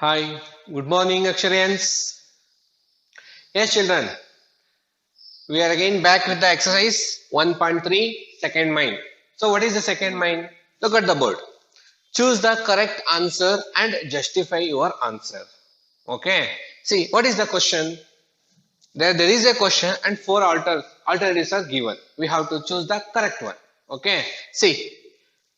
Hi, good morning, Aksharians. Yes, children, we are again back with the exercise 1.3 second mind. So, what is the second mind? Look at the board. Choose the correct answer and justify your answer. Okay. See, what is the question? There is a question and four alternatives are given. We have to choose the correct one. Okay. See,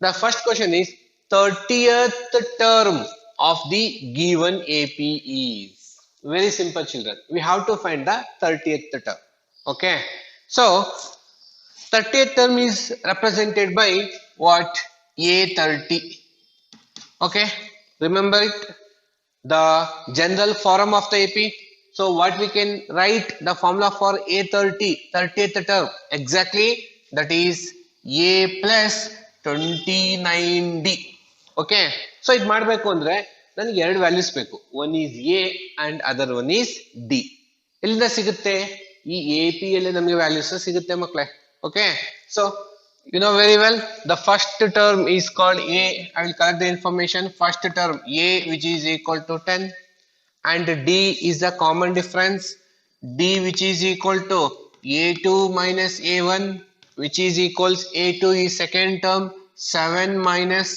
the first question is 30th term of the given AP is. Very simple, children. We have to find the 30th term. Okay. So 30th term is represented by what? A30. Okay. Remember it? The general form of the AP. So what we can write the formula for A30, 30th term exactly, that is A plus 29D. Okay. So ಇದು ಮಾಡಬೇಕು ಅಂದ್ರೆ ನನಗೆ ಎರಡು values ಬೇಕು. One is A and other one is D. ಎಲ್ಲಿಂದ ಸಿಗುತ್ತೆ? ಈ A P ಯಲ್ಲಿ ನಮಗೆ ವ್ಯಾಲ್ಯೂಸ್ ಸಿಗುತ್ತೆ ಮಕ್ಕಳೇ. Okay. So you know very well the first term is called a. I will correct the information. First term a, which is equal to 10, and d is the common difference, d which is equal to a2 minus a1, which is equals a2 is second term, 7 minus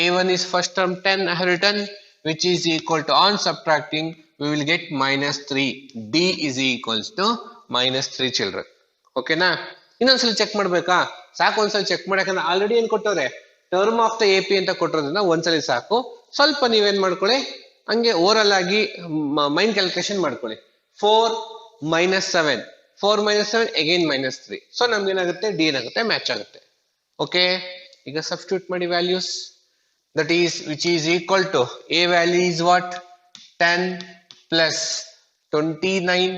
a1 is first term, 10 I have written, which is equal to, on subtracting we will get minus 3. d is equals to minus 3 children. Okay na? ಇನ್ನೊಂದ್ಸಲ check ಮಾಡ್ಬೇಕಾ? ಸಾಕು ಒಂದ್ಸಲ check ಮಾಡಕಂದ್ರೆ already ಏನ್ ಕೊಟ್ಟವ್ರೆ, term of the A P ಅಂತ ಕೊಟ್ಟಿರೋದ್ರಿಂದ ಒಂದ್ಸಲಿ ಸಾಕು. ಸ್ವಲ್ಪ ನೀವೇನ್ ಮಾಡ್ಕೊಳ್ಳಿ, ಹಂಗೆ ಓರಲ್ ಆಗಿ ಮೈಂಡ್ ಕ್ಯಾಲ್ಕುಲೇಷನ್ ಮಾಡ್ಕೊಳ್ಳಿ. 4 minus 7, 4 minus 7 again minus 3. So ನಮ್ಗೆ ಏನಾಗುತ್ತೆ, ಡಿ ಏನಾಗುತ್ತೆ, ಮ್ಯಾಚ್ ಆಗುತ್ತೆ. ಓಕೆ, ಈಗ ಸಬ್ಸ್ಟಿಟ್ಯೂಟ್ ಮಾಡಿ values. That is which is equal to a value is what? 10 plus 29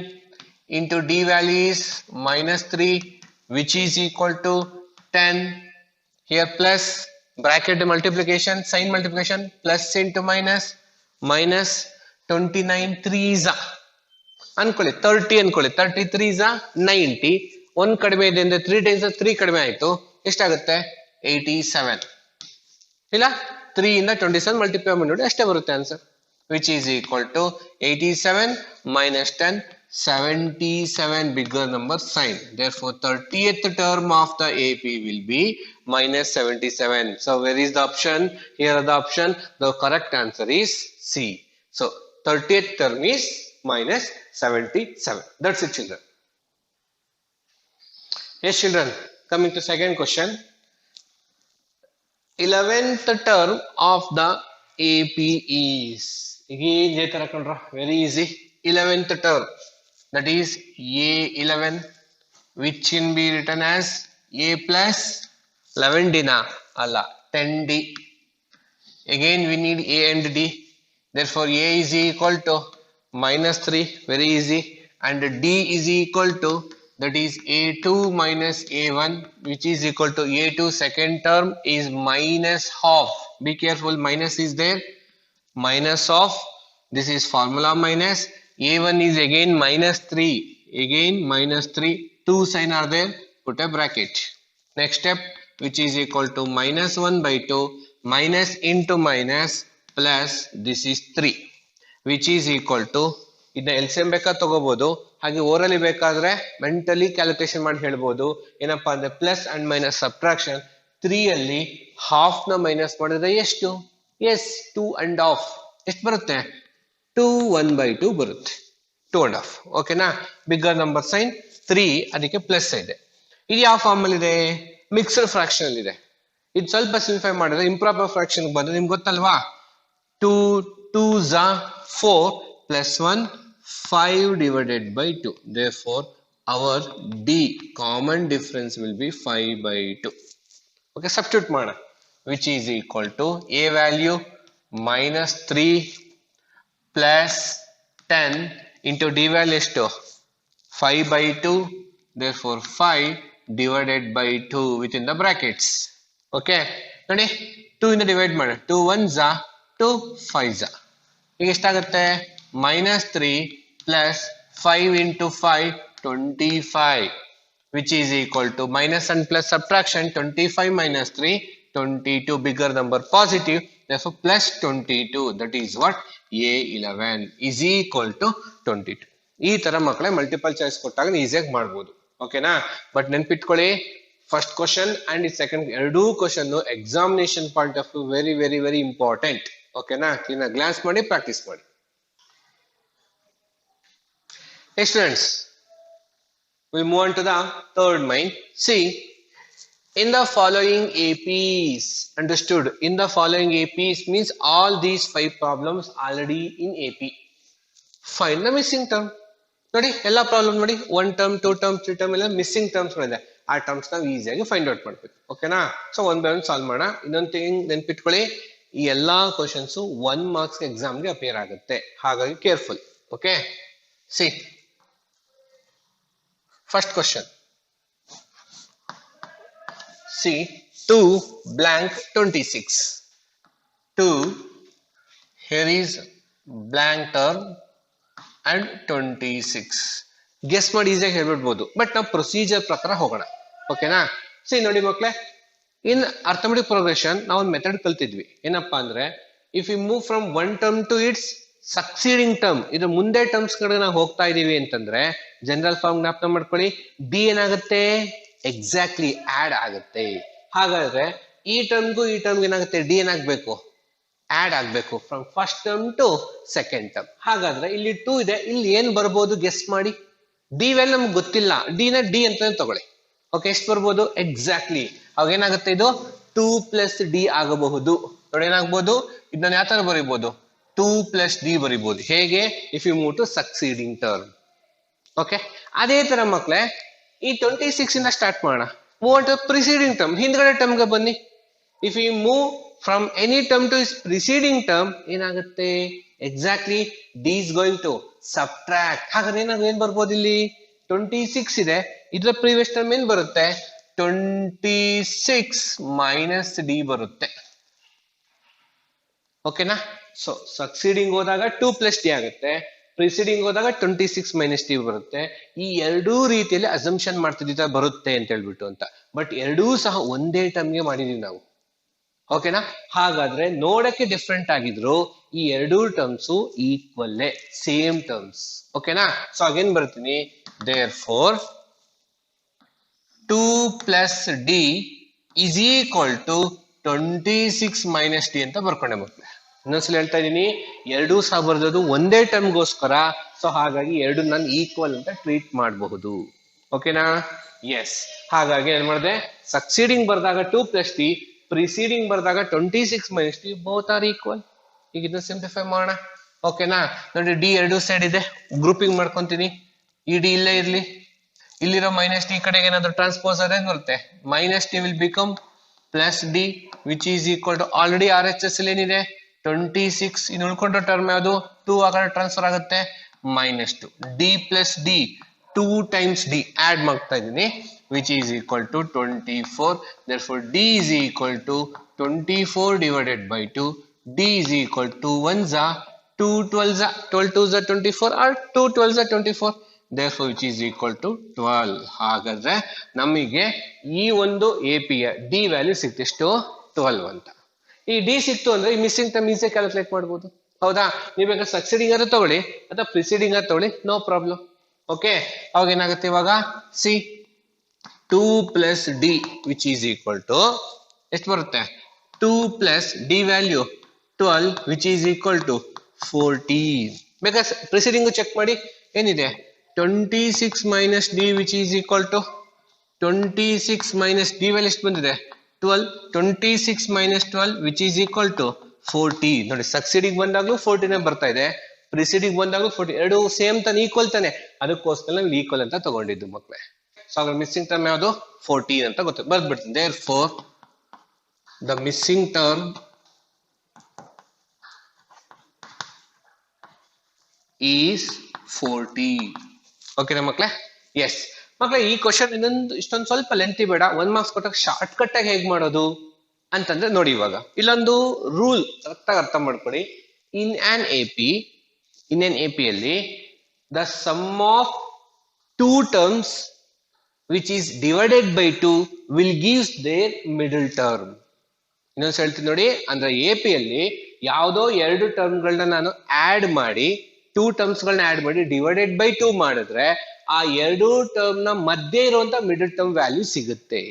into d value is minus 3, which is equal to 10. Here plus bracket multiplication, sign multiplication, plus into minus, minus 29 3s ಅನ್ಕೊಳ್ಳಿ, 30 ಅನ್ಕೊಳ್ಳಿ, 33 is 90. 1 ಕಡಿಮೆ ಇದೆ ಅಂದ್ರೆ 3 times 3 ಕಡಿಮೆ ಆಯ್ತು, ಎಷ್ಟಾಗುತ್ತೆ? 87. ಇಲ್ಲ, 3 ಇಂದ 27 ಮಲ್ಟಿಪ್ಲೈ ಮಾಡಿ ನೋಡಿ, ಅಷ್ಟೇ ಬರುತ್ತೆ answer. Which is equal to 87 minus 10, 77, bigger number sign. Therefore 30th term of the AP will be minus 77. So where is the option? Here are the option. The correct answer is C. So 30th term is minus 77. That's it, children. Yes, children, coming to second question. 11th term of the AP is. Very easy. 11th term, that is A11, which can be written as A plus 11 D na alla 10D. Again we need A and D. Therefore A is equal to minus 3. Very easy. And D is equal to, that is A2 minus A1, which is equal to A2 second term is minus half. Be careful, minus is there. Minus of, this is formula minus, a1 is again minus 3, again minus 3, 2 sign are there, put a bracket. Next step, which is equal to minus 1 by 2, minus into minus, plus this is 3, which is equal to, ಇದನ್ನ LCM ಬೇಕಾ ತಗೋಬಹುದು, ಹಾಗೆ orally ಬೇಕಾದ್ರೆ mentally calculation ಮಾಡಿ ಹೇಳ್ಬೋದು. ಏನಪ್ಪಾ ಅಂದ್ರೆ plus and minus subtraction, 3 ಅಲ್ಲಿ ಹಾಫ್ ನ ಮೈನಸ್ ಮಾಡಿದ್ರೆ ಎಷ್ಟು? Yes, 2 and half. ಎಷ್ಟು ಬರುತ್ತೆ? 2 1 by 2 ಬರುತ್ತೆ, 2 and half. ಓಕೆನಾ? ಬಿಗ್ಗರ್ ನಂಬರ್ ಸೈನ್ 3, ಅದಕ್ಕೆ ಪ್ಲಸ್ ಇದೆ. ಇದು ಯಾವ ಫಾರ್ಮ್ ಅಲ್ಲಿ ಇದೆ? ಮಿಕ್ಸ್ಡ್ ಫ್ರಾಕ್ಷನ್ ಅಲ್ಲಿ ಇದೆ. ಇದು ಸ್ವಲ್ಪ ಸಿಂಪ್ಲಿಫೈ ಮಾಡಿದ್ರೆ ಇಂಪ್ರಾಪರ್ ಫ್ರಾಕ್ಷನ್ ಬಂದ್ರೆ ನಿಮ್ಗೆ ಗೊತ್ತಲ್ವಾ? 2 2s 4 plus 1 5 divided by 2. Therefore our D common difference will be 5 by 2. Okay, substitute ಮಾಡೋಣ. Which is equal to A value minus 3 plus 10 into D value ಎಷ್ಟು? 5 by 2. Therefore 5 divided by 2 within the brackets. Okay, ನೋಡಿ 2 ಇಂದ divide ಮಾಡಿ, 2 1s 2 5s. ಈಗ ಎಷ್ಟಾಗುತ್ತೆ? minus 3 plus 5 into 5 25, which is equal to minus and plus subtraction, 25 minus 3 22, bigger number positive. therefore plus 22, that is what A11 is equal to 22. ಈ ತರ ಮಕ್ಕಳೇ multiple choice ಕೊಟ್ಟಾಗ ಈಸಿಯಾಗಿ ಮಾಡ್ಬೋದು. ಓಕೆನಾ? ಬಟ್ ನೆನ್ಪಿಟ್ಕೊಳ್ಳಿ, ಫಸ್ಟ್ ಕ್ವಶನ್ ಅಂಡ್ ಸೆಕೆಂಡ್ ಎರಡೂ question examination point of view very very very important. ಓಕೆನಾ? ಕ್ಲೀನ್ ಆಗಿ ಗ್ಲಾನ್ಸ್ ಮಾಡಿ ಪ್ರಾಕ್ಟೀಸ್ ಮಾಡಿ. Hey students, we move on to the third mind. See, in the following APs, understood? In the following APs means all these 5 problems already in AP. Find the missing term. ನೋಡಿ ಎಲ್ಲ problem ನೋಡಿ 1 term 2 term 3 term ಎಲ್ಲ missing terms ಗಳಿದೆ. ಆ terms ನಾವು ಈಸಿಯಾಗಿ find out ಮಾಡ್ಬೇಕು. ಓಕೆನಾ? So one by one solve ಮಾಡೋಣ. ಇನ್ನೊಂದು ಥಿಂಗ್ ನೆನ್ಪಿಟ್ಕೊಳ್ಳಿ, ಈ ಎಲ್ಲಾ ಕ್ವಶನ್ಸ್ 1 ಮಾರ್ಕ್ಸ್ ಎಕ್ಸಾಮ್ಗೆ ಅಪಿಯರ್ ಆಗುತ್ತೆ, ಹಾಗಾಗಿ careful. Okay, C first question. See 2 blank 26. 2, here is blank term and 26. Guess ಮಾಡಿ ಈಸಿಯಾಗಿ ಹೇಳ್ಬಿಡ್ಬೋದು, ಬಟ್ ನಾವು ಪ್ರೊಸೀಜರ್ ಪ್ರಕಾರ ಹೋಗೋಣ. ಓಕೆನಾ? ಸಿ ನೋಡಿ ಮಕ್ಕಳೇ, ಇನ್ ಅರ್ಥಮೆಟಿಕ್ ಪ್ರೋಗ್ರೆಷನ್ ನಾವು ಒಂದು ಮೆಥಡ್ ಕಲ್ತಿದ್ವಿ. ಏನಪ್ಪಾ ಅಂದ್ರೆ, if you move from 1 term to its succeeding term, ಇದು ಮುಂದೆ ಟರ್ಮ್ಸ್ ಕಡೆ ನಾವು ಹೋಗ್ತಾ ಇದೀವಿ ಅಂತಂದ್ರೆ ಜನರಲ್ ಫಾರ್ಮ್ ಜ್ಞಾಪನ ಮಾಡ್ಕೊಳ್ಳಿ, ಡಿ ಏನಾಗುತ್ತೆ, ಎಕ್ಸಾಕ್ಟ್ಲಿ ಆಡ್ ಆಗುತ್ತೆ. ಹಾಗಾದ್ರೆ ಈ ಟರ್ಮ್ಗೂ ಈ ಟರ್ಮ್ಗೆ ಏನಾಗುತ್ತೆ, ಡಿ ಏನಾಗಬೇಕು, ಆಡ್ ಆಗ್ಬೇಕು from first term to second term. ಹಾಗಾದ್ರೆ ಇಲ್ಲಿ 2 ಇದೆ, ಇಲ್ಲಿ ಏನ್ ಬರ್ಬೋದು ಗೆಸ್ ಮಾಡಿ. ಡಿ ವ್ಯಾಲ್ಯೂ ನಮ್ಗೆ ಗೊತ್ತಿಲ್ಲ, ಡಿ ನ ಡಿ ಅಂತಾನೆ ತಗೊಳ್ಳಿ. ಓಕೆ, ಎಷ್ಟು ಬರ್ಬೋದು, ಎಕ್ಸಾಕ್ಟ್ಲಿ ಅವಾಗ ಏನಾಗುತ್ತೆ, ಇದು 2 plus ಡಿ ಆಗಬಹುದು. ನೋಡಿ ಏನಾಗ್ಬೋದು, ಇದನ್ನ ಯಾವ ತರ ಬರೀಬಹುದು, 2 plus d ಬರಿಬಹುದು. ಹೇಗೆ, if you move to succeeding term. Okay, ಅದೇ ತರ ಮಕ್ಕಳೇ ಈ 26 ಇಂದ ಸ್ಟಾರ್ಟ್ ಮಾಡೋಣ. ಮೂವ್ ಟು ಪ್ರಿಸೀಡಿಂಗ್ ಟರ್ಮ್, ಹಿಂದ್ಗಡೆ ಟರ್ಮ್ ಗೆ ಬನ್ನಿ. If you move from any term to is preceding term ಏನಾಗುತ್ತೆ, exactly d is going to subtract. ಹಾಗಾದ್ರೆ ಏನ್ ಬರ್ಬೋದು, ಇಲ್ಲಿ 26 ಇದೆ, ಇದ್ರ ಪ್ರೀವಿಯಸ್ ಟರ್ಮ್ ಏನ್ ಬರುತ್ತೆ, 26 ಮೈನಸ್ ಡಿ ಬರುತ್ತೆ. ಓಕೆನಾ? ಸೊ ಸಕ್ಸೀಡಿಂಗ್ ಹೋದಾಗ 2 plus d ಆಗುತ್ತೆ, ಪ್ರಿಸೀಡಿಂಗ್ ಹೋದಾಗ 26 minus d ಬರುತ್ತೆ. ಈ ಎರಡೂ ರೀತಿಯಲ್ಲಿ ಅಸಂಪ್ಷನ್ ಮಾಡ್ತಿದ್ದ ಬರುತ್ತೆ ಅಂತ ಹೇಳ್ಬಿಟ್ಟು ಅಂತ, ಬಟ್ ಎರಡೂ ಸಹ ಒಂದೇ ಟರ್ಮ್ಗೆ ಮಾಡಿದೀವಿ ನಾವು. ಓಕೆನಾ? ಹಾಗಾದ್ರೆ ನೋಡಕ್ಕೆ ಡಿಫ್ರೆಂಟ್ ಆಗಿದ್ರು ಈ ಎರಡೂ ಟರ್ಮ್ಸು ಈಕ್ವಲ್ಲೇ, ಸೇಮ್ ಟರ್ಮ್ಸ್. ಓಕೆನಾ? ಸೊ ಅಗೇನ್ ಬರ್ತೀನಿ, there four 2 plus d is equal to 26 minus d ಅಂತ ಬರ್ಕೊಂಡೆ ಮಕ್ಕಳೇ. ಇನ್ನೊಂದ್ಸಲ ಹೇಳ್ತಾ ಇದೀನಿ, ಎರಡೂ ಸಹ ಬರ್ದದು ಒಂದೇ ಟರ್ಮ್ಗೋಸ್ಕರ. ಸೊ ಹಾಗಾಗಿ ಎರಡು ನಾನು ಈಕ್ವಲ್ ಅಂತ ಟ್ರೀಟ್ ಮಾಡಬಹುದು. ಓಕೆನಾ? ಎಸ್. ಹಾಗಾಗಿ ಏನ್ ಮಾಡಿದೆ, ಸಕ್ಸೀಡಿಂಗ್ ಬರ್ದಾಗ 2 plus d, ಪ್ರಿಸೀಡಿಂಗ್ ಬರ್ದಾಗ 26 minus d, both are equal. ಈಗ ಇದನ್ನ ಸಿಂಪ್ಲಿಫೈ ಮಾಡೋಣ. ಓಕೆನಾ? ನೋಡಿ ಡಿ ಎರಡು ಸೈಡ್ ಇದೆ, ಗ್ರೂಪಿಂಗ್ ಮಾಡ್ಕೊಂತೀನಿ. ಈ ಡಿ ಇಲ್ಲೇ ಇರ್ಲಿ, ಇಲ್ಲಿರೋ ಮೈನಸ್ ಡಿ ಕಡೆಗೆ ಏನಾದ್ರು ಟ್ರಾನ್ಸ್ಪೋಸ್ ಅದೇ ಬರುತ್ತೆ, minus D will become plus D which is equal to, already R H S ಅಲ್ಲಿ ಏನಿದೆ 26, ಇನ್ನು ಉಳ್ಕೊಂಡ ಟರ್ಮ್ ಯಾವುದು 2 ಆಗ ಟ್ರಾನ್ಸ್ಫರ್ ಆಗುತ್ತೆ, minus 2 D plus D 2 times D add ಮಾಡ್ತಾ ಇದ್ದೀನಿ, which is equal to 24. therefore D is equal to 24 divided by 2. D is equal to 1s are 2 12s are 12 2s are 24 or 2 12s are 24. therefore which is equal to 12. ಹಾಗಾದ್ರೆ ನಮಗೆ ಈ ಒಂದು AP ಯ D value ಸಿಕ್ತಿಷ್ಟು 12 ಅಂತ. ಈ D ಸಿಕ್ತು ಅಂದ್ರೆ ಈ ಮಿಸ್ಸಿಂಗ್ ಟರ್ಮ್ ಈಸಿಯಾಗಿ ಕ್ಯಾಲ್ಕುಲೇಟ್ ಮಾಡಬಹುದು. ಹೌದಾ? ನೀವು ಬೇಕಾದ್ರೆ ಸಕ್ಸೀಡಿಂಗ್ ಆದ್ರೂ ತಗೊಳ್ಳಿ ಅಥವಾ ಪ್ರಿಸೀಡಿಂಗ್ ಆದ್ರೂ ತಗೊಳ್ಳಿ, ನೋ ಪ್ರಾಬ್ಲಮ್. ಓಕೆ, ಅವಾಗ ಏನಾಗುತ್ತೆ, ಇವಾಗ C 2 plus d which is equal to ಎಷ್ಟು ಬರುತ್ತೆ, 2 plus d value 12 which is equal to 14. ಬೇಕಾದ್ರೆ ಪ್ರಿಸೀಡಿಂಗ್ ಚೆಕ್ ಮಾಡಿ, ಏನಿದೆ 26 minus d which is equal to 26 minus d value ಎಷ್ಟು ಬಂದಿದೆ 12. 26 minus 12 which is equal to 40. ನೋಡಿ ಸಕ್ಸೀಡಿಂಗ್ ಬಂದಾಗ್ಲೂ 14 ಬರ್ತಾ ಇದೆ, ಪ್ರಿಸೀಡಿಂಗ್ ಬಂದಾಗ್ಲೂ 40, ಎರಡು ಸೇಮ್ ತಾನೆ, ಈಕ್ವಲ್ ತಾನೆ, ಅದಕ್ಕೋಸ್ಕರ ನಾವು ಈಕ್ವಲ್ ಅಂತ ತಗೊಂಡಿದ್ದು ಮಕ್ಕಳೇ. ಸೊ ಅದ್ರ ಮಿಸ್ಸಿಂಗ್ ಟರ್ಮ್ ಯಾವುದು 14 ಅಂತ ಗೊತ್ತು, ಬರ್ದ್ಬಿಡ್ತೀನಿ. therefore the missing term is 40. ಓಕೆನಾ ಮಕ್ಕಳೇ? ಎಸ್ ಮಕ್ಕಳೇ, ಈ ಕ್ವಶನ್ ಇನ್ನೊಂದು ಇಷ್ಟೊಂದು ಸ್ವಲ್ಪ ಲೆಂತಿ ಬೇಡ, 1 ಮಾರ್ಕ್ಸ್ ಕೊಟ್ಟಾಗ ಶಾರ್ಟ್ ಕಟ್ ಆಗಿ ಹೇಗ್ ಮಾಡೋದು ಅಂತಂದ್ರೆ ನೋಡಿ, ಇವಾಗ ಇಲ್ಲೊಂದು ರೂಲ್ ಕರೆಕ್ಟ್ ಆಗಿ ಅರ್ಥ ಮಾಡ್ಕೊಳ್ಳಿ. ಇನ್ ಆನ್ ಎಪಿ ಅಲ್ಲಿ the sum of 2 terms which is divided by 2 will gives their middle term. ಇನ್ನೊಂದ್ಸ ಹೇಳ್ತೀನಿ ನೋಡಿ, ಅಂದ್ರೆ AP ಯಲ್ಲಿ ಯಾವುದೋ 2 ಟರ್ಮ್ಗಳನ್ನ ನಾನು ಆಡ್ ಮಾಡಿ 2 ಟರ್ಮ್ಸ್ಗಳನ್ನ ಆಡ್ ಮಾಡಿ ಡಿವೈಡೆಡ್ ಬೈ 2 ಮಾಡಿದ್ರೆ ಆ 2 ಟರ್ಮ್ ನ ಮಧ್ಯೆ ಇರುವಂತ ಮಿಡಲ್ ಟರ್ಮ್ ವ್ಯಾಲ್ಯೂ ಸಿಗುತ್ತೆ.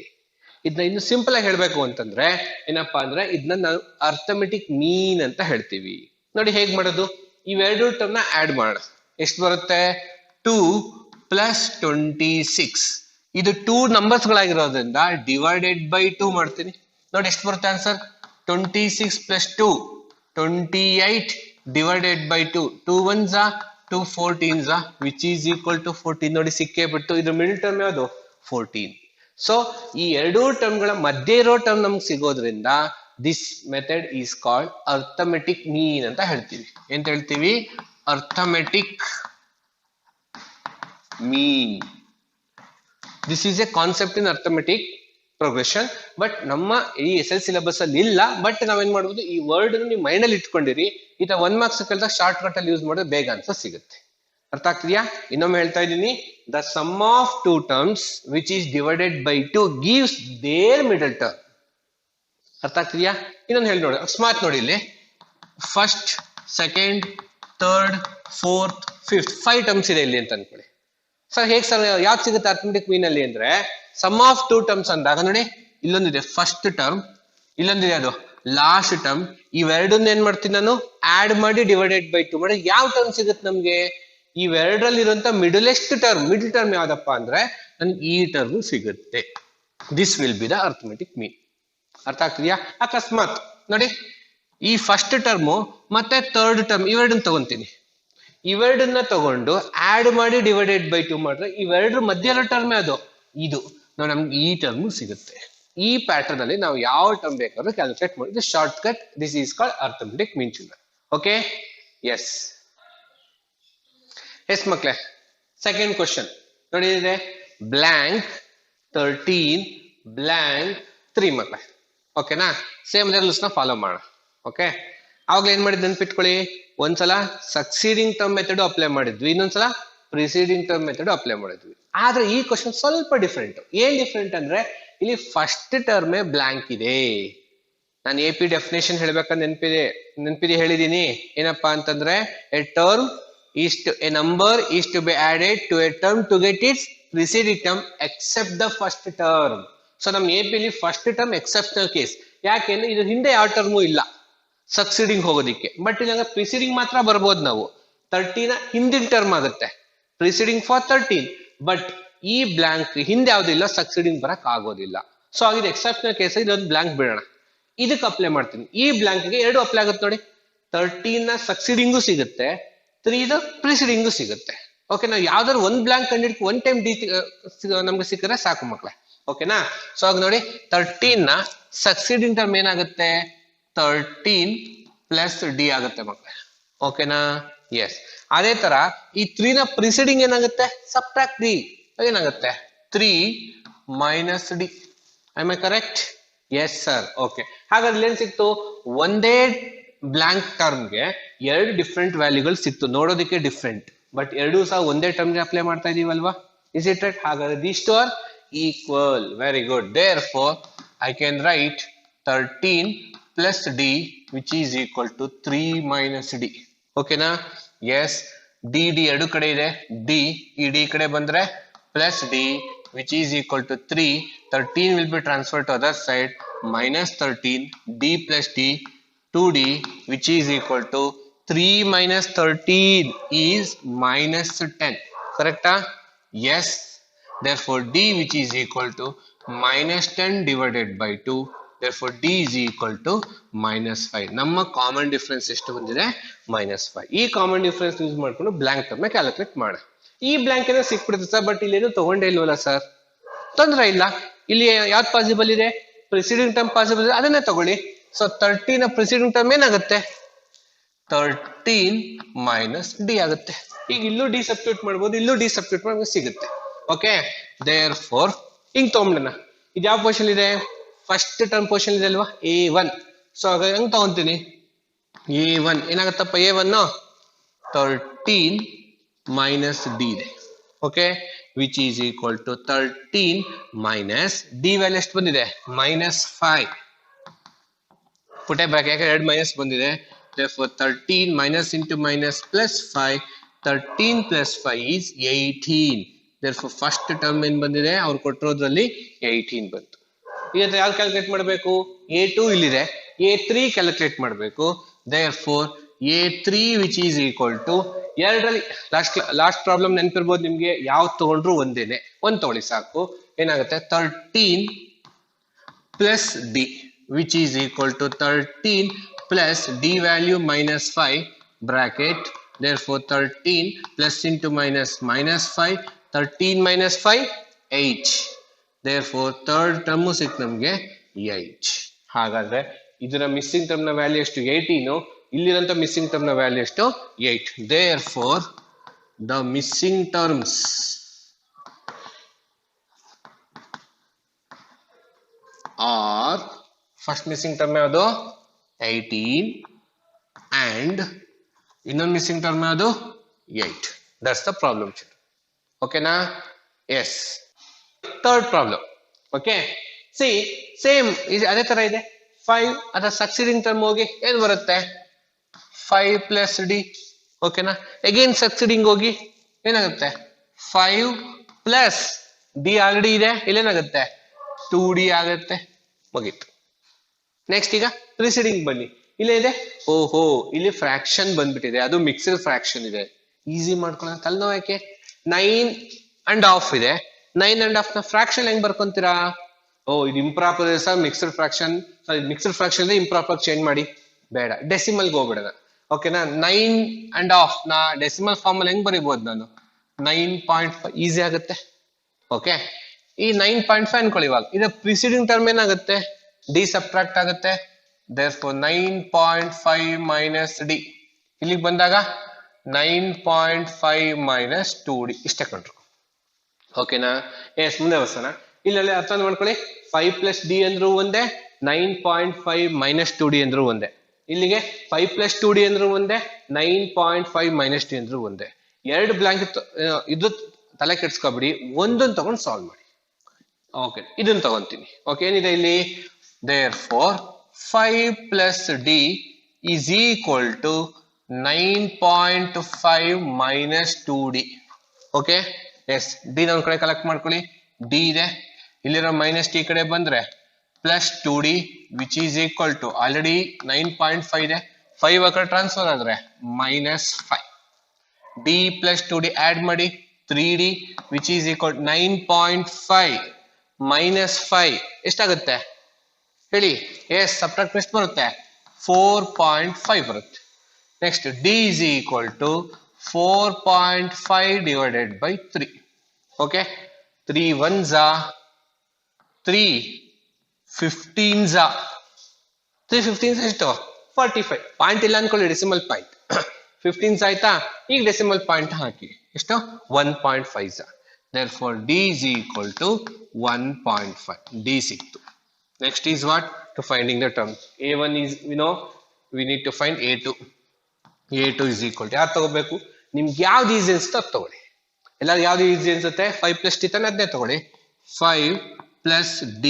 ಇದನ್ನ ಇನ್ನು ಸಿಂಪಲ್ ಆಗಿ ಹೇಳ್ಬೇಕು ಅಂತಂದ್ರೆ ಏನಪ್ಪಾ ಅಂದ್ರೆ ಇದನ್ನ ನಾವು ಅರ್ಥಮೆಟಿಕ್ ಮೀನ್ ಅಂತ ಹೇಳ್ತೀವಿ. ನೋಡಿ ಹೇಗ್ ಮಾಡೋದು, ಇವೆರಡು ಟರ್ಮ್ ನ ಆಡ್ ಮಾಡೋಣ. ಎಷ್ಟು ಬರುತ್ತೆ? 2 ಪ್ಲಸ್ 26. ಇದು 2 ನಂಬರ್ಸ್ ಗಳಾಗಿರೋದ್ರಿಂದ ಡಿವೈಡೆಡ್ ಬೈ 2 ಮಾಡ್ತೀನಿ. ನೋಡಿ ಎಷ್ಟು ಬರುತ್ತೆ answer? 26 plus 2 28 divided by 2. 2 1s 2 14s which is equal to 14. ನೋಡಿ ಸಿಕ್ಕೇ ಬಿಟ್ಟು. ಇದ್ರ ಮಿಡಲ್ ಟರ್ಮ್ ಯಾವುದು? 14. ಸೊ ಈ ಎರಡೂ ಟರ್ಮ್ ಗಳ ಮಧ್ಯೆ ಇರೋ ಟರ್ಮ್ ನಮ್ಗೆ ಸಿಗೋದ್ರಿಂದ this method is called arithmetic ಮೀನ್ ಅಂತ ಹೇಳ್ತೀವಿ. ಎಂತ ಹೇಳ್ತೀವಿ? Arithmetic mean. This is A concept in arithmetic progression. But ನಮ್ಮ ಈ SL ಸಿಲೆಬಸ್ ಅಲ್ಲಿ ಇಲ್ಲ. ಬಟ್ ನಾವೇನ್ ಮಾಡ್ಬೋದು, ಈ ವರ್ಡ್ ನೀವು ಮೈಂಡ್ ಅಲ್ಲಿ ಇಟ್ಕೊಂಡಿರಿ. ಈ 1 ಮಾರ್ಕ್ಸ್ ಕಲಿದಾಗ ಶಾರ್ಟ್ ಕಟ್ ಅಲ್ಲಿ ಯೂಸ್ ಮಾಡಿದ್ರೆ ಬೇಗ ಆನ್ಸರ್ ಸಿಗುತ್ತೆ. ಅರ್ಥ ಆಗ್ತಿದ್ಯಾ? ಇನ್ನೊಮ್ಮೆ ಹೇಳ್ತಾ ಇದ್ದೀನಿ, the sum of 2 terms which is divided by 2 gives their middle term. ಅರ್ಥ ಆಗ್ತಿದ್ಯಾ? ಇನ್ನೊಂದು ಹೇಳಿ ನೋಡಿ, ಅಕಸ್ಮಾತ್ ನೋಡಿ ಇಲ್ಲಿ first, second, third, fourth, fifth 5 terms ಇದೆ ಇಲ್ಲಿ ಅಂತ ಅನ್ಕೊಳ್ಳಿ. ಸರ್ ಹೇಗೆ ಸರ್ ಯಾವ್ದು ಸಿಗುತ್ತೆ ಅರ್ಥಮೆಟಿಕ್ ಮೀನ್ ಅಲ್ಲಿ ಅಂದ್ರೆ, ಸಮ್ ಆಫ್ 2 ಟರ್ಮ್ಸ್ ಅಂದಾಗ ನೋಡಿ ಇಲ್ಲೊಂದಿದೆ ಫಸ್ಟ್ ಟರ್ಮ್, ಇಲ್ಲೊಂದಿದೆ ಅದು ಲಾಸ್ಟ್ ಟರ್ಮ್. ಇವೆರಡನ್ನ ಏನ್ ಮಾಡ್ತೀನಿ ನಾನು? ಆಡ್ ಮಾಡಿ ಡಿವೈಡೆಡ್ ಬೈ 2 ಮಾಡಿ ಯಾವ ಟರ್ಮ್ ಸಿಗುತ್ತೆ ನಮ್ಗೆ? ಇವೆರಡರಲ್ಲಿ ಇರುವಂತ ಮಿಡಲೆಸ್ಟ್ ಟರ್ಮ್. ಮಿಡಲ್ ಟರ್ಮ್ ಯಾವ್ದಪ್ಪ ಅಂದ್ರೆ ನನ್ಗೆ ಈ ಟರ್ಮ್ ಸಿಗುತ್ತೆ. This will be the arithmetic mean. ಅರ್ಥ ಆಗ್ತಿದ್ಯಾ? ಅಕಸ್ಮಾತ್ ನೋಡಿ ಈ ಫಸ್ಟ್ ಟರ್ಮ್ ಮತ್ತೆ ಥರ್ಡ್ ಟರ್ಮ್ ಇವೆರಡನ್ನ ತಗೊಂತೀನಿ. ಇವೆರಡನ್ನ ತಗೊಂಡು ಆಡ್ ಮಾಡಿ ಡಿವೈಡೆಡ್ ಬೈ 2 ಮಾಡಿದ್ರೆ ಇವೆರಡರ ಮಧ್ಯ ಇರೋ ಟರ್ಮ್ ಯಾವುದು? ಇದು. ನೋಡಿ ನಮ್ಗೆ ಈ ಟರ್ಮ್ ಸಿಗುತ್ತೆ. ಈ ಪ್ಯಾಟರ್ನ್ ಅಲ್ಲಿ ನಾವು ಯಾವ ಟರ್ಮ್ ಬೇಕಾದ್ರೂ ಕ್ಯಾಲ್ಕುಲೇಟ್ ಮಾಡಿದ್ರೆ shortcut. This is called arithmetic mean children. Okay, yes yes ಮಕ್ಳೆ. ಸೆಕೆಂಡ್ ಕ್ವಶನ್ ನೋಡಿ ಇದೆ ಬ್ಲಾಂಕ್ 13 ಬ್ಲಾಂಕ್ 3 ಮಕ್ಳೆ. ಓಕೆನಾ? ಸೇಮ್ ರೂಲ್ಸ್ ನ ಫಾಲೋ ಮಾಡೋಣ. ಓಕೆ, ಅವಾಗ ಏನ್ ಮಾಡಿದ್ ನೆನ್ಪಿಟ್ಕೊಳ್ಳಿ, ಒಂದ್ಸಲ ಸಕ್ಸೀಡಿಂಗ್ ಟರ್ಮ್ ಮೆಥಡ್ ಅಪ್ಲೈ ಮಾಡಿದ್ವಿ, ಇನ್ನೊಂದ್ಸಲ ಪ್ರಿಸೀಡಿಂಗ್ ಟರ್ಮ್ ಮೆಥಡ್ ಅಪ್ಲೈ ಮಾಡಿದ್ವಿ. ಆದ್ರೆ ಈ ಕ್ವಶನ್ ಸ್ವಲ್ಪ ಡಿಫ್ರೆಂಟ್. ಏನ್ ಡಿಫ್ರೆಂಟ್ ಅಂದ್ರೆ ಇಲ್ಲಿ ಫಸ್ಟ್ ಟರ್ಮೇ ಬ್ಲಾಂಕ್ ಇದೆ. ನಾನು AP ಡೆಫಿನೇಷನ್ ಹೇಳ್ಬೇಕಂತ ನೆನಪಿದೆ ಹೇಳಿದೀನಿ. ಏನಪ್ಪಾ ಅಂತಂದ್ರೆ A term is to a number is to be added to a term to get its preceding term except the first term. So ನಮ್ AP ಲಿ ಫಸ್ಟ್ ಟರ್ಮ್ ಎಕ್ಸೆಪ್ಷನಲ್ ಕೇಸ್. ಯಾಕೆಂದ್ರೆ ಇದು ಹಿಂದೆ ಯಾವ ಟರ್ಮು ಇಲ್ಲ ಸಕ್ಸೀಡಿಂಗ್ ಹೋಗೋದಿಕ್ಕೆ. ಬಟ್ ಇಲ್ಲ preceding ಮಾತ್ರ ಬರ್ಬೋದು ನಾವು. 13 ಹಿಂದಿನ ಟರ್ಮ್ ಆಗುತ್ತೆ ಪ್ರಿಸೀಡಿಂಗ್ ಫಾರ್ 13. ಬಟ್ ಈ ಬ್ಲಾಂಕ್ ಹಿಂದೆ ಯಾವ್ದಿಲ್ಲ ಸಕ್ಸೀಡಿಂಗ್ ಬರಕ್ ಆಗೋದಿಲ್ಲ. ಸೊ ಆಗಿದೆ ಎಕ್ಸೆಪ್ಷನಲ್ ಕೇಸ್. ಇದೊಂದು ಬ್ಲಾಂಕ್ ಬಿಡೋಣ. ಇದಕ್ಕೆ ಅಪ್ಲೈ ಮಾಡ್ತೀನಿ. ಈ ಬ್ಲಾಂಕ್ ಗೆ 2 ಅಪ್ಲೈ ಆಗುತ್ತೆ ನೋಡಿ. 13 ನ ಸಕ್ಸೀಡಿಂಗು ಸಿಗುತ್ತೆ, 3 ಪ್ರಿಸೀಡಿಂಗು ಸಿಗುತ್ತೆ. ಓಕೆ, ನಾವು ಯಾವ್ದಾದ್ರು ಒಂದ್ ಬ್ಲಾಂಕ್ ಕಂಡಿಡ್ಕೊ ಒನ್ ಟೈಮ್ ಡಿ ನಮ್ಗೆ ಸಿಕ್ಕರೆ ಸಾಕು ಮಕ್ಳೆ. ಓಕೆನಾ? ಸೊ ಆಗ ನೋಡಿ 13 ನ ಸಕ್ಸೀಡಿಂಗ್ ಟರ್ಮ್ ಏನಾಗುತ್ತೆ? 13 ಪ್ಲಸ್ ಡಿ ಆಗುತ್ತೆ ಮಕ್ಳೆ. ಓಕೆನಾ? ಎಸ್. ಅದೇ ತರ ಈ 3 ನ ಪ್ರಿಸೀಡಿಂಗ್ ಏನಾಗುತ್ತೆ? Subtract D. ಏನಾಗುತ್ತೆ? 3 minus D. I correct? Yes sir. Okay, ಹಾಗಾದ್ರೆ ಏನ್ ಸಿಕ್ತು? ಒಂದೇ ಬ್ಲಾಂಕ್ ಟರ್ಮ್ಗೆ 2 ಡಿಫ್ರೆಂಟ್ ವ್ಯಾಲ್ಯೂಗಳು ಸಿಕ್ತು. ನೋಡೋದಕ್ಕೆ ಡಿಫ್ರೆಂಟ್, ಬಟ್ ಎರಡೂ ಸಹ ಒಂದೇ ಟರ್ಮ್ಗೆ ಅಪ್ಲೈ ಮಾಡ್ತಾ ಇದೀವಲ್ವಾ? Is it right? ಹಾಗಾದ್ರೆ these two are equal. Very good. Therefore I can write 13 plus D which is equal to 3 minus d. ಓಕೆನಾ? ಎಸ್. ಡಿ ಎರಡು ಕಡೆ ಇದೆ. ಡಿ ಈ ಡಿ ಕಡೆ ಬಂದ್ರೆ plus d which is equal to 3. 13 will be transferred to other side. Minus 13 d plus d 2d which is equal to 3 minus 13 is minus 10. Correct? Yes. Therefore d which is equal to minus 10 divided by 2. Therefore d is equal to minus 5. ನಮ್ಮ common difference ಎಷ್ಟು ಬಂದಿದೆ? minus 5. ಈ common difference use ಮಾಡ್ಕೊಂಡು blank term calculate ಮಾಡ. ಈ blank ಏನೋ ಸಿಕ್ಬಿಡುತ್ತೆ sir, but ಇಲ್ಲೇನು ತಗೊಂಡೇ ಇಲ್ವಲ್ಲ ಸರ್. ತೊಂದ್ರೆ ಇಲ್ಲ. ಇಲ್ಲಿ ಯಾವ್ದು ಪಾಸಿಬಲ್ ಇದೆ? ಪ್ರಿಸೀಡಿಂಗ್ ಟರ್ಮ್ ಪಾಸಿಬಲ್ ಇದೆ, ಅದನ್ನೇ ತಗೊಳ್ಳಿ. ಸೊ 13 ಪ್ರಿಸೀಡಿಂಗ್ ಟರ್ಮ್ ಏನಾಗುತ್ತೆ? 13 ಮೈನಸ್ ಡಿ ಆಗುತ್ತೆ. ಈಗ ಇಲ್ಲೂ ಡಿ ಸಬ್ಸ್ಟಿಟ್ಯೂಟ್ ಮಾಡ್ಬೋದು, ಇಲ್ಲೂ ಡಿ ಸಬ್ಸ್ಟಿಟ್ಯೂಟ್ ಮಾಡಿ ಸಿಗುತ್ತೆ. ಓಕೆ, ದೇರ್ ಫೋರ್ ಹಿಂಗ್ ತಗೊಂಡ್ಬಿಡೋಣ. ಇದು ಯಾವ ಪೊಸಿಷನ್ ಇದೆ? ಫಸ್ಟ್ ಟರ್ಮ್ ಪೊಸಿಷನ್ ಇದೆ ಅಲ್ವಾ? A1. ಸೊ ಆಗ ಹೆಂಗ್ ತಗೊಂತೀನಿ? A1 ಏನಾಗತ್ತಪ್ಪ? A1 13 ಮೈನಸ್ ಡಿ ಇದೆ. Okay, which is equal to 13 minus D value ಎಷ್ಟು ಬಂದಿದೆ? -5. ಪುಟೆ ಬ್ರಾಕೆಟ್ ಯಾಕೆ 2 ಮೈನಸ್ ಬಂದಿದೆ. therefore 13 minus into minus plus 5, 13 plus 5 is 18. therefore first term ಏನ್ ಬಂದಿದೆ ಅವ್ರು ಕೊಟ್ಟಿರೋದ್ರಲ್ಲಿ 18 ಬಂತು. ಈಗ ಯಾವ್ದು ಕ್ಯಾಲ್ಕುಲೇಟ್ ಮಾಡಬೇಕು, a2 ಇಲ್ಲಿದೆ, a3 ಕ್ಯಾಲ್ಕುಲೇಟ್ ಮಾಡಬೇಕು. therefore a3 which is equal to ಎರಡರಲ್ಲಿ ಲಾಸ್ಟ್ ಪ್ರಾಬ್ಲಮ್ ನೆನಪಿರ್ಬೋದು ನಿಮ್ಗೆ, ಯಾವ್ದು ತಗೊಂಡ್ರು ಒಂದೇನೆ, ಒಂದ್ ತಗೊಳ್ಳಿ ಸಾಕು. ಏನಾಗುತ್ತೆ 13 plus d which is equal to 13 plus d value minus 5 bracket. therefore 13 plus into minus minus 5, 13 minus 5 8. therefore third term ಸಿಕ್ ನಮ್ಗೆ 8. ಹಾಗಾದ್ರೆ ಇದರ ಮಿಸ್ಸಿಂಗ್ ಟರ್ಮ್ ನ ವ್ಯಾಲ್ಯೂ ಎಷ್ಟು 18, ಇಲ್ಲಿರಂತ ಮಿಸ್ಸಿಂಗ್ ಟರ್ಮ್ ನ ವ್ಯಾಲ್ಯೂ ಎಷ್ಟು 8. therefore the missing terms are, first missing term ಯಾವುದು 18 and ಇನ್ನೊಂದು missing term ಯಾವುದು 8. that's the problem. ಓಕೆನಾ? yes. third problem. okay, see same ಅದೇ ತರ ಇದೆ. 5 ಅದರ ಸಕ್ಸೀಡಿಂಗ್ ಟರ್ಮ್ ಹೋಗಿ ಏನು ಬರುತ್ತೆ 5 plus d. ಓಕೆನಾ? ಅಗೇನ್ ಸಕ್ಸೀಡಿಂಗ್ ಹೋಗಿ ಏನಾಗುತ್ತೆ 5 plus d ಆಲ್ರೆಡಿ ಇದೆ, ಇಲ್ಲೇನಾಗುತ್ತೆ 2d ಆಗುತ್ತೆ, ಮುಗೀತು. ನೆಕ್ಸ್ಟ್ ಈಗ ಪ್ರಿಸೀಡಿಂಗ್ ಬನ್ನಿ, ಇಲ್ಲೇ ಇದೆ, ಓಹೋ ಇಲ್ಲಿ ಫ್ರಾಕ್ಷನ್ ಬಂದ್ಬಿಟ್ಟಿದೆ, ಅದು ಮಿಕ್ಸ್ಡ್ ಫ್ರಾಕ್ಷನ್ ಇದೆ. ಈಸಿ ಮಾಡ್ಕೊಳ್ಳೋಣ, ತಲೆನೋವು ಯಾಕೆ. 9.5 ಇದೆ, 9.5 ನ ಫ್ರಾಕ್ಷನ್ ಹೆಂಗ್ ಬರ್ಕೊಂತೀರಾ, ಓ ಇದು ಇಂಪ್ರಾಪರ್ ಇದೆ sir, mixed fraction, mixed fraction improper change ಮಾಡಿ, ಬೇಡ ಡೆಸಿಮಲ್ಗೆ ಹೋಗ್ಬಿಡೋಣ. ಓಕೆನಾ? 9.5 ನ ಡೆಸಿಮಲ್ ಫಾರ್ಮ್ ಅಲ್ಲಿ ಹೆಂಗ್ ಬರೀಬಹುದು ನಾನು 9.5, ಈಸಿ ಆಗುತ್ತೆ. ಓಕೆ, ಈ 9.5 ಅನ್ಕೊಳ್ಳಿ. ಇವಾಗ ಇದು ಪ್ರಿಸೀಡಿಂಗ್ ಟರ್ಮ್ ಏನಾಗುತ್ತೆ ಡಿ ಸಬ್ಟ್ರಾಕ್ಟ್ ಆಗುತ್ತೆ. therefore 9.5 minus d, ಇಲ್ಲಿಗೆ ಬಂದಾಗ 9.5 minus 2d ಇಷ್ಟೇ ಕಂಡ್ರು. ಓಕೆನಾ? ಎಸ್, ಮುಂದೆ ಬರ್ಸೋಣ. ಇಲ್ಲೆಲ್ಲ ಅರ್ಥ ಮಾಡ್ಕೊಳ್ಳಿ, 5 plus d ಅಂದ್ರೂ ಒಂದೇ, 9.5 minus 2d ಅಂದ್ರೂ ಒಂದೇ. ಇಲ್ಲಿಗೆ 5 plus 2d ಅಂದ್ರೂ ಒಂದೇ, 9.5 minus d ಅಂದ್ರೂ ಒಂದೇ. ಎರಡು ಬ್ಲಾಂಕ್ ಇದು ತಲೆ ಕೆಡ್ಸ್ಕೊಬಿಡಿ, ಒಂದೊಂದು ತಗೊಂಡು ಸಾಲ್ವ್ ಮಾಡಿ. ಓಕೆ, ಇದನ್ನ ತಗೊಂತೀನಿ. ಓಕೆ, ಏನಿದೆ ಇಲ್ಲಿ, therefore 5 plus d is equal to 9.5 minus 2d. Okay, yes, D ಒಂದ್ ಕಡೆ ಕಲೆಕ್ಟ್ ಮಾಡ್ಕೊಳ್ಳಿ, ಡಿ ಇದೆ, ಇಲ್ಲಿರೋ ಮೈನಸ್ ಟಿ ಕಡೆ ಬಂದ್ರೆ plus 2d which is equal to already 9.5 ಇದೆ, 5 ಆ ಕಡೆ ಟ್ರಾನ್ಸ್ಫರ್ ಆದ್ರೆ minus 5. D plus 2d add ಮಾಡಿ 3d which is equal 9.5 minus 5 ಎಷ್ಟಾಗುತ್ತೆ ಹೇಳಿ. ಎಸ್, ಸಬ್ಟ್ರಾಕ್ಟ್ ಎಷ್ಟು ಬರುತ್ತೆ 4.5 ಬರುತ್ತೆ. Next D is equal to 4.5 divided by 3. Okay, 3 1s 3 15s 3 15s ಎಷ್ಟು 45. ಪಾಯಿಂಟ್ ಇಲ್ಲ ಅನ್ಕೊಳ್ಳಿ, ಡೆಸಿಮಲ್ ಪಾಯಿಂಟ್ 15s ಆಯ್ತಾ. ಈಗ ಡೆಸಿಮಲ್ ಪಾಯಿಂಟ್ ಹಾಕಿ, ಎಷ್ಟು 1.5. therefore d is equal to 1.5. d ಸಿಕ್ತು. next is what, to finding the term. a1 is, we need to find a2. a2 is equal to, ಯಾರು ತಗೋಬೇಕು, ನಿಮ್ಗೆ ಯಾವ್ದು ಈಸಿ ಅನ್ಸುತ್ತೆ ಅದು ತಗೊಳ್ಳಿ. ಎಲ್ಲರೂ ಯಾವ್ದು ಈಸಿ ಅನ್ಸುತ್ತೆ 5 plus d ತಾನೆ, ಅದನ್ನೇ ತಗೊಳ್ಳಿ. 5 plus d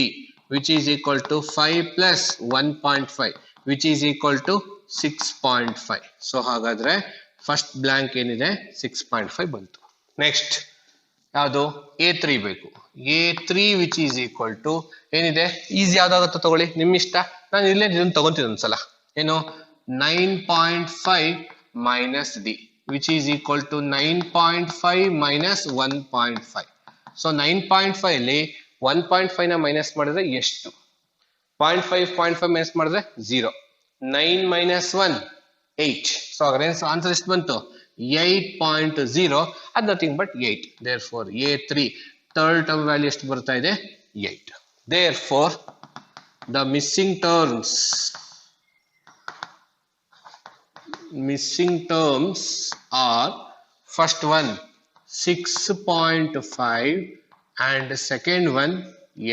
which is equal to 5 plus 1.5 which is equal to 6.5. So ಹಾಗಾದ್ರೆ ಫಸ್ಟ್ ಬ್ಲಾಂಕ್ ಏನಿದೆ 6.5 ಬಂತು. ನೆಕ್ಸ್ಟ್ ಯಾವುದು a3 ಬೇಕು. a3 which is equal to ಏನಿದೆ, ಈಸಿ ಯಾವ್ದಾಗುತ್ತೋ ತಗೊಳ್ಳಿ, ನಿಮ್ ಇಷ್ಟ. ನಾನು ಇಲ್ಲೇ ಇದನ್ನು ತಗೊಂತೀನಿ ಒಂದ್ಸಲ. ಏನು 9.5 minus d which is equal to 9.5 minus 1.5. So 9.5 ಅಲ್ಲಿ 1.5 ನ ಮೈನಸ್ ಮಾಡಿದ್ರೆ ಎಷ್ಟು, 0.5 ಮೈನಸ್ ಮಾಡಿದ್ರೆ 0. 9 minus 1 8. ಸೊ ಆನ್ಸರ್ ಎಷ್ಟು ಬಂತು 8.0. ಅದು nothing but 8. therefore a3 third term value ಎಷ್ಟು ಬರ್ತಾ ಇದೆ 8. therefore the missing terms are, first one 6.5 and second one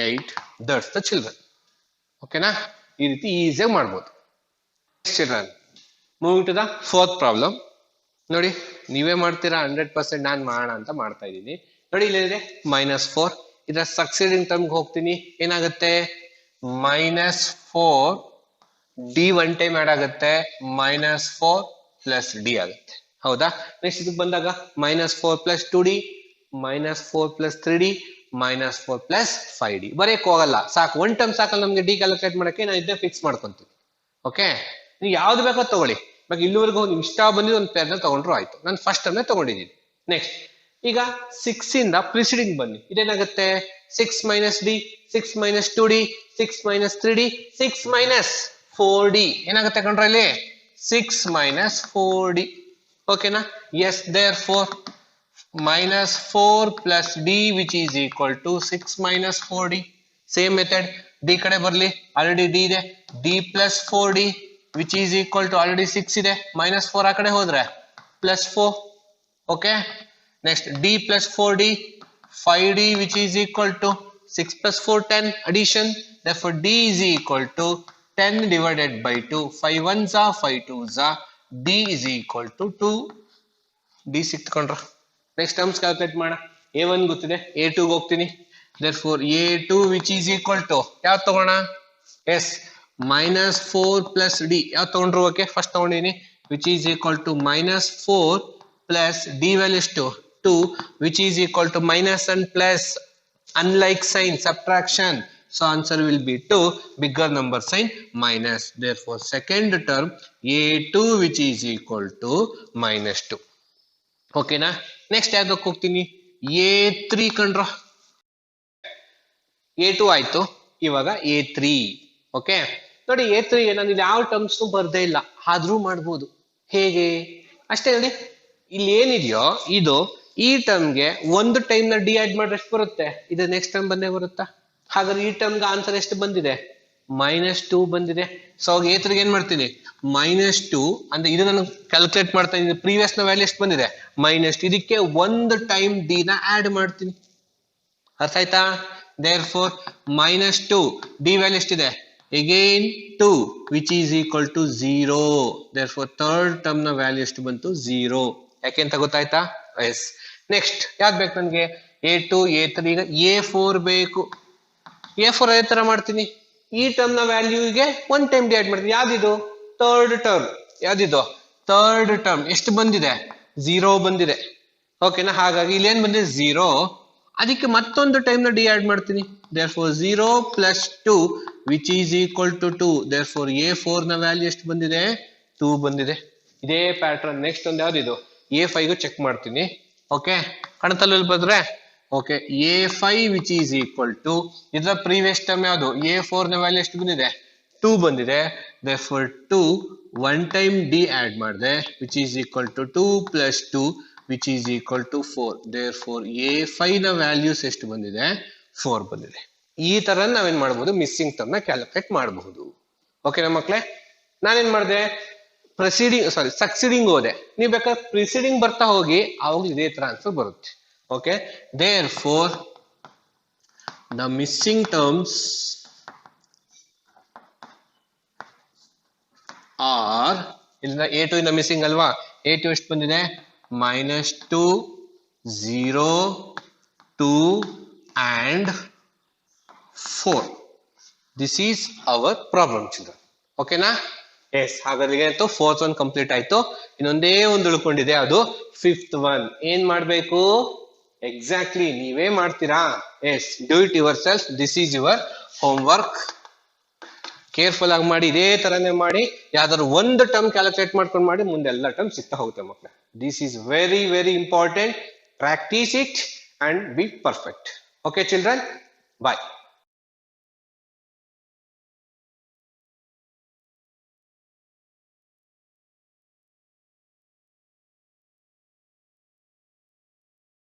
8. that's the children. ಓಕೆನಾ? ಈ ರೀತಿ ಈಸಿಯಾಗಿ ಮಾಡ್ಬೋದು. children, moving to the fourth problem. ನೋಡಿ, ನೀವೇ ಮಾಡ್ತೀರಾ 100%, ನಾನು ಮಾಡೋಣ ಅಂತ ಮಾಡ್ತಾ ಇದ್ದೀನಿ. ನೋಡಿ, ಇಲ್ಲಿದೆ -4. ಇದರ ಸಕ್ಸೀಡಿಂಗ್ ಟರ್ಮ್ಗೆ ಹೋಗ್ತೀನಿ, ಏನಾಗುತ್ತೆ -4 ಡಿ ಒನ್ ಟೈಮ್ ಆಡ್ ಆಗುತ್ತೆ, -4 ಪ್ಲಸ್ ಡಿ ಆಗುತ್ತೆ. ಹೌದಾ? ನೆಕ್ಸ್ಟ್ ಇದಕ್ಕೆ ಬಂದಾಗ -4 plus 2d, -4 plus 3d, -4 plus 5d. ಬರೆಯಕ್ ಹೋಗಲ್ಲ, ಸಾಕು ಒನ್ ಟೈಮ್ ಸಾಕಲ್ಲ ನಮ್ಗೆ ಡಿ ಕ್ಯಾಲ್ಕುಲೇಟ್ ಮಾಡಕ್ಕೆ. ನಾನು ಇದನ್ನ ಫಿಕ್ಸ್ ಮಾಡ್ಕೊಂತೀನಿ. ಓಕೆ, ನೀವು ಯಾವ್ದು ಬೇಕೋ ತಗೊಳ್ಳಿ. ಇವಾಗ ಇಲ್ಲಿವರೆಗೂ ನಿಮ್ಗೆ ಇಷ್ಟ ಬಂದಿದ್ದು ಒಂದು ಪೇರ್ನ ತಗೊಂಡ್ರು ಆಯ್ತು. ನಾನು ಫಸ್ಟ್ ಟರ್ಮ್ನೇ ತಗೊಂಡಿದ್ದೀನಿ. ನೆಕ್ಸ್ಟ್ ಈಗ 6 ಇಂದ ಪ್ರಿಸಿಡಿಂಗ್ ಬನ್ನಿ. ಇದೇನಾಗುತ್ತೆ? 6 minus D, 6 minus 2d, 6 minus 3d, 6 minus 4d. ಏನಾಗುತ್ತೆ ಕಂಡ್ರೆ ಇಲ್ಲಿ? 6 ಮೈನಸ್ 4d. ಓಕೆನಾ? Yes, therefore -4 plus D which is equal to 6 minus 4d. Same method D ಕಡೆ ಬರ್ಲಿ, ಆಲ್ರೆಡಿ ಡಿ ಇದೆ. D plus 4d which is equal to already 6 ಇದೆ, -4 ಆ ಕಡೆ ಹೋದ್ರೆ +4. Okay, next D plus 4d, 5d which is equal to 6 plus 4 10 addition. Therefore d is equal to 10 divided by 2. 5 ones are 5 twos are. d is equal to 2. d ಸಿಕ್ಕೊಂಡ್ರ. Next terms calculate ಮಾಡೋಣ. a1 ಗೊತ್ತಿದೆ, a2 ಗೆ ಹೋಗ್ತೀನಿ. Therefore a2 which is equal to ಯಾವ್ದು ತಗೋಣ? Yes, -4 plus d. ಯಾವ್ದು ತಗೊಂಡ್ರು? Okay, first ತಗೊಂಡಿನಿ. which is equal to -4 plus d value ಎಷ್ಟು? 2 which is equal to minus and plus, unlike sign subtraction, so answer will be 2, bigger number sign minus. Therefore second term a2 which is equal to -2. okay na? Next ಯಾವ್ದಕ್ಕೆ ಹೋಗ್ತೀನಿ? a3 ಕಂಡ್ರ. a2 ಆಯ್ತು, ಇವಾಗ a3. Okay ನೋಡಿ, a3 ನಾನು ಇಲ್ಲಿ ಯಾವ terms ಬರ್ದೇ ಇಲ್ಲ, ಆದ್ರೂ ಮಾಡ್ಬೋದು. ಹೇಗೆ ಅಷ್ಟೇ ನೋಡಿ. ಇಲ್ಲಿ ಏನಿದೆಯೋ ಇದು ಈ ಟರ್ಮ್ಗೆ ಒಂದು ಟೈಮ್ ನ ಡಿ ಆಡ್ ಮಾಡಿದ್ರೆ ಎಷ್ಟು ಬರುತ್ತೆ? ಇದು ನೆಕ್ಸ್ಟ್ ಟರ್ಮ್ ಬಂದೇ ಬರುತ್ತಾ? ಹಾಗಾದ್ರೆ ಈ ಟರ್ಮ್ಗೆ ಆನ್ಸರ್ ಎಷ್ಟು ಬಂದಿದೆ? -2 ಬಂದಿದೆ. ಸೊ ಅವಾಗ a3 ಏನ್ ಮಾಡ್ತೀನಿ? -2 ಅಂದ್ರೆ ಇದು ನಾನು ಕ್ಯಾಲ್ಕುಲೇಟ್ ಮಾಡ್ತಾ ಇದ್ದೀನಿ. ಪ್ರೀವಿಯಸ್ ನ ವ್ಯಾಲ್ಯೂ ಎಷ್ಟು ಬಂದಿದೆ? -2. ಇದಕ್ಕೆ ಒಂದು ಟೈಮ್ ಡಿ ನ ಆಡ್ ಮಾಡ್ತೀನಿ. ಅರ್ಥ ಆಯ್ತಾ? therefore -2 ಡಿ ವ್ಯಾಲ್ಯೂ ಎಷ್ಟಿದೆ? again 2 which is equal to 0. therefore third term ನ ವ್ಯಾಲ್ಯೂ ಎಷ್ಟು ಬಂತು? 0. ಯಾಕೆ ಅಂತ ಗೊತ್ತಾಯ್ತಾ? ಎಸ್. ನೆಕ್ಸ್ಟ್ ಯಾವ್ದು ಬೇಕು ನನಗೆ? a2 a3. ಈಗ a4 ಬೇಕು. a4 ಅದೇ ತರ ಮಾಡ್ತೀನಿ. ಈ ಟರ್ಮ್ ನ ವ್ಯಾಲ್ಯೂಗೆ ಒನ್ ಟೈಮ್ ಡಿ ಆಡ್ ಮಾಡ್ತೀನಿ. ಯಾವ್ದಿದು? Third term. ಯಾವ್ದಿದು? Third term. ಎಷ್ಟು ಬಂದಿದೆ? 0 ಬಂದಿದೆ. ಓಕೆನಾ? ಹಾಗಾಗಿ ಇಲ್ಲಿ ಏನ್ ಬಂದಿದೆ? 0. ಅದಕ್ಕೆ ಮತ್ತೊಂದು ಟೈಮ್ ನ ಡಿ ಆಡ್ ಮಾಡ್ತೀನಿ. therefore 0 plus 2 which is equal to 2. therefore a4 ನ ವ್ಯಾಲ್ಯೂ ಎಷ್ಟು ಬಂದಿದೆ? 2 ಬಂದಿದೆ. ಇದೇ ಪ್ಯಾಟರ್ನ್ ನೆಕ್ಸ್ಟ್ ಒಂದು ಯಾವ್ದಿದು? a5 ಚೆಕ್ ಮಾಡ್ತೀನಿ. ಓಕೆ, ಕಣತಲ್ಲಿ ಬಂದ್ರೆ okay, a5 which is equal to ಇದರ ಪ್ರೀವಿಯಸ್ ಟರ್ಮ್ ಯಾವುದು? a4 ನ ವ್ಯಾಲ್ಯೂ ಎಷ್ಟು ಬಂದಿದೆ? 2 ಬಂದಿದೆ. therefore 2 one time D add ಮಾಡಿದೆ which is equal to 2 plus 2 which is equal to 4. therefore a5 ನ ವ್ಯಾಲ್ಯೂಸ್ ಎಷ್ಟು ಬಂದಿದೆ? 4 ಬಂದಿದೆ. ಈ ತರ ನಾವೇನ್ ಮಾಡಬಹುದು? ಮಿಸ್ಸಿಂಗ್ ಟರ್ಮ್ ನ ಕ್ಯಾಲ್ಕುಲೇಟ್ ಮಾಡಬಹುದು. ಓಕೆನಾ ಮಕ್ಕಳೇ? ನಾನೇನ್ ಮಾಡಿದೆ? ಸಕ್ಸಿಡಿಂಗ್ ಹೋದೆ. ನೀವು ಬೇಕಾದ್ರೆ ಪ್ರಿಸೀಡಿಂಗ್ ಬರ್ತಾ ಹೋಗಿ, ಅವಾಗ ಇದೇ ತರ ಆನ್ಸರ್ ಬರುತ್ತೆ. Okay, therefore the missing terms are, ಇಲ್ಲಿಂದ a2 ಇಂದ ಮಿಸ್ಸಿಂಗ್ ಅಲ್ವಾ? a2 ಎಷ್ಟು ಬಂದಿದೆ? -2, 0, 2 and 4. this is our problem children. ಓಕೆನಾ? ಎಸ್. ಹಾಗಾದ್ರೆ ಫೋರ್ತ್ ಒನ್ ಕಂಪ್ಲೀಟ್ ಆಯ್ತು. ಇನ್ನೊಂದೇ ಒಂದು ಉಳ್ಕೊಂಡಿದೆ, ಅದು ಫಿಫ್ತ್ ಒನ್. ಏನ್ ಮಾಡ್ಬೇಕು? ಎಕ್ಸಾಕ್ಟ್ಲಿ ನೀವೇ ಮಾಡ್ತೀರಾ. Yes, do it yourself. This is your homework. Careful ಆಗಿ ಮಾಡಿ, ಇದೇ ತರನೇ ಮಾಡಿ. ಯಾವ್ದಾದ್ರು ಒಂದು ಟರ್ಮ್ ಕ್ಯಾಲ್ಕುಲೇಟ್ ಮಾಡ್ಕೊಂಡು ಮಾಡಿ, ಮುಂದೆ ಎಲ್ಲ ಟರ್ಮ್ ಸಿಗ್ತಾ ಹೋಗುತ್ತೆ ಮಕ್ಕಳೇ. This is very very important. Practice it and be perfect. Okay children, bye.